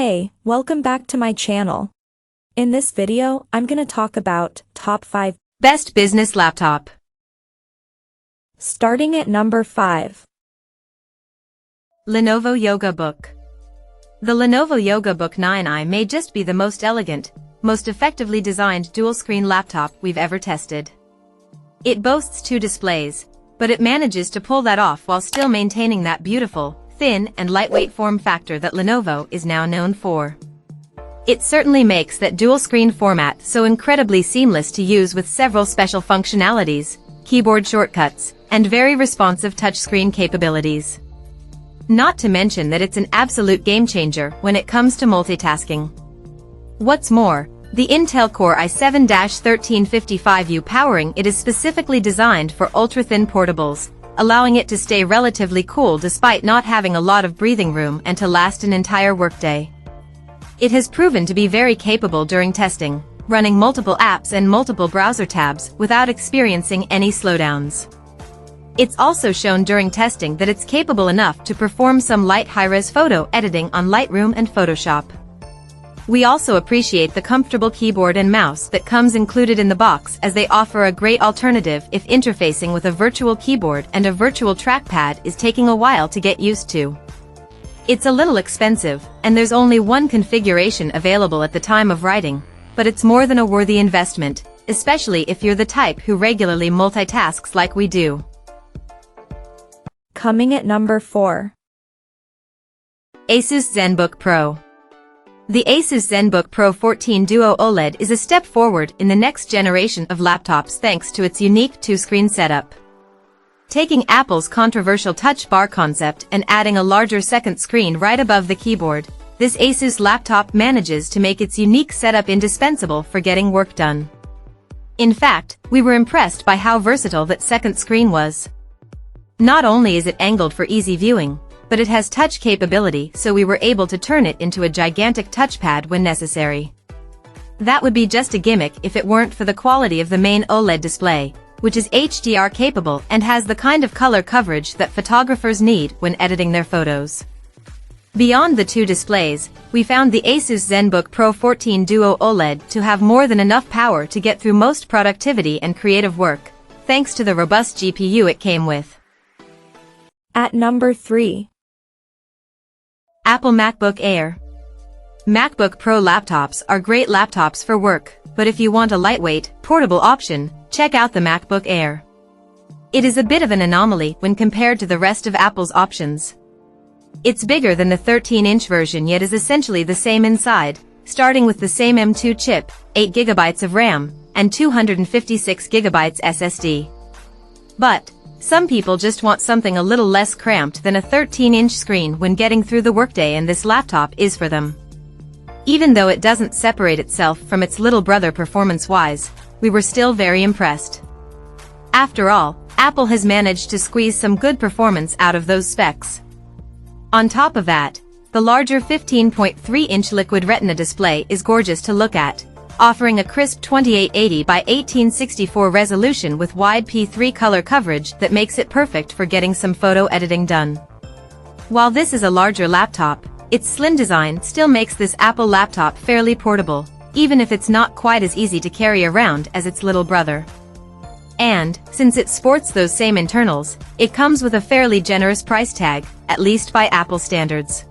Hey, welcome back to my channel. In this video, I'm gonna talk about top 5 best business laptop. Starting at number 5. Lenovo Yoga Book. The Lenovo Yoga Book 9i may just be the most elegant, most effectively designed dual-screen laptop we've ever tested. It boasts 2 displays, but it manages to pull that off while still maintaining that beautiful, thin and lightweight form factor that Lenovo is now known for. It certainly makes that dual-screen format so incredibly seamless to use with several special functionalities, keyboard shortcuts, and very responsive touchscreen capabilities. Not to mention that it's an absolute game-changer when it comes to multitasking. What's more, the Intel Core i7-1355U powering it is specifically designed for ultra-thin portables, allowing it to stay relatively cool despite not having a lot of breathing room and to last an entire workday. It has proven to be very capable during testing, running multiple apps and multiple browser tabs without experiencing any slowdowns. It's also shown during testing that it's capable enough to perform some light high-res photo editing on Lightroom and Photoshop. We also appreciate the comfortable keyboard and mouse that comes included in the box, as they offer a great alternative if interfacing with a virtual keyboard and a virtual trackpad is taking a while to get used to. It's a little expensive, and there's only one configuration available at the time of writing, but it's more than a worthy investment, especially if you're the type who regularly multitasks like we do. Coming at number 4. Asus Zenbook Pro. The Asus Zenbook Pro 14 Duo OLED is a step forward in the next generation of laptops thanks to its unique 2-screen setup. Taking Apple's controversial touch bar concept and adding a larger second screen right above the keyboard, this Asus laptop manages to make its unique setup indispensable for getting work done. In fact, we were impressed by how versatile that second screen was. Not only is it angled for easy viewing, but it has touch capability, so we were able to turn it into a gigantic touchpad when necessary. That would be just a gimmick if it weren't for the quality of the main OLED display, which is HDR capable and has the kind of color coverage that photographers need when editing their photos. Beyond the 2 displays, we found the Asus Zenbook Pro 14 Duo OLED to have more than enough power to get through most productivity and creative work, thanks to the robust GPU it came with. At number 3. Apple MacBook Air. MacBook Pro laptops are great laptops for work, but if you want a lightweight, portable option, check out the MacBook Air. It is a bit of an anomaly when compared to the rest of Apple's options. It's bigger than the 13-inch version yet is essentially the same inside, starting with the same M2 chip, 8GB of RAM, and 256GB SSD. But some people just want something a little less cramped than a 13-inch screen when getting through the workday, and this laptop is for them. Even though it doesn't separate itself from its little brother performance-wise, we were still very impressed. After all, Apple has managed to squeeze some good performance out of those specs. On top of that, the larger 15.3-inch Liquid Retina display is gorgeous to look at, offering a crisp 2880 by 1864 resolution with wide P3 color coverage that makes it perfect for getting some photo editing done. While this is a larger laptop, its slim design still makes this Apple laptop fairly portable, even if it's not quite as easy to carry around as its little brother. And, since it sports those same internals, it comes with a fairly generous price tag, at least by Apple standards.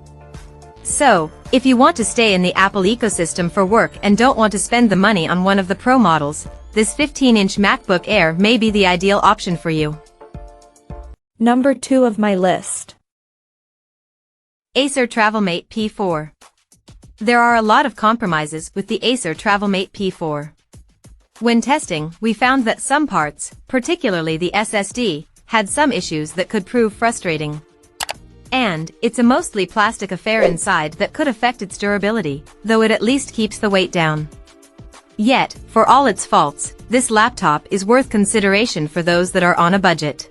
So, if you want to stay in the Apple ecosystem for work and don't want to spend the money on one of the Pro models, this 15-inch MacBook Air may be the ideal option for you. Number 2 of my list. Acer Travelmate P4. There are a lot of compromises with the Acer Travelmate P4. When testing, we found that some parts, particularly the SSD, had some issues that could prove frustrating. And, it's a mostly plastic affair inside that could affect its durability, though it at least keeps the weight down. Yet, for all its faults, this laptop is worth consideration for those that are on a budget.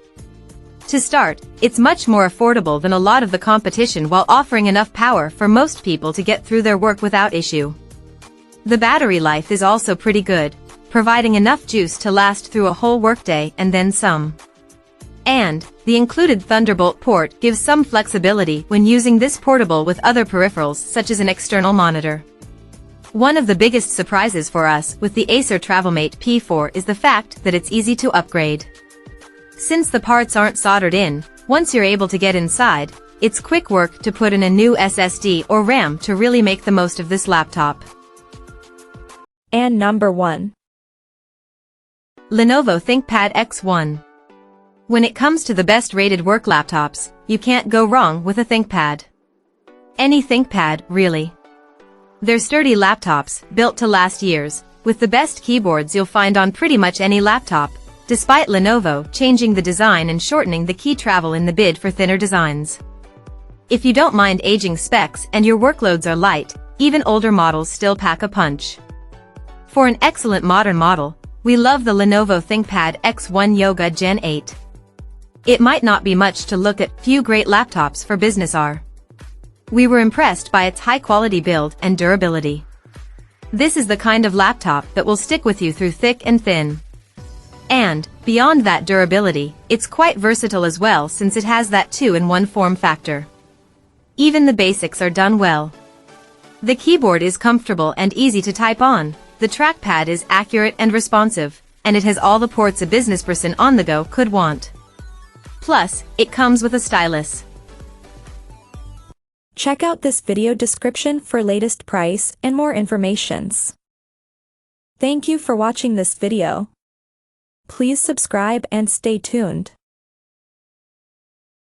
To start, it's much more affordable than a lot of the competition while offering enough power for most people to get through their work without issue. The battery life is also pretty good, providing enough juice to last through a whole workday and then some. And the included Thunderbolt port gives some flexibility when using this portable with other peripherals such as an external monitor. One of the biggest surprises for us with the Acer Travelmate P4 is the fact that it's easy to upgrade. Since the parts aren't soldered in, once you're able to get inside, it's quick work to put in a new SSD or RAM to really make the most of this laptop. And number 1. Lenovo ThinkPad X1. When it comes to the best rated work laptops, you can't go wrong with a ThinkPad. Any ThinkPad, really. They're sturdy laptops, built to last years, with the best keyboards you'll find on pretty much any laptop, despite Lenovo changing the design and shortening the key travel in the bid for thinner designs. If you don't mind aging specs and your workloads are light, even older models still pack a punch. For an excellent modern model, we love the Lenovo ThinkPad X1 Yoga Gen 8. It might not be much to look at, few great laptops for business are. We were impressed by its high-quality build and durability. This is the kind of laptop that will stick with you through thick and thin. And, beyond that durability, it's quite versatile as well since it has that 2-in-1 form factor. Even the basics are done well. The keyboard is comfortable and easy to type on, the trackpad is accurate and responsive, and it has all the ports a business person on the go could want. Plus, it comes with a stylus. Check out this video description for latest price and more informations. Thank you for watching this video. Please subscribe and stay tuned.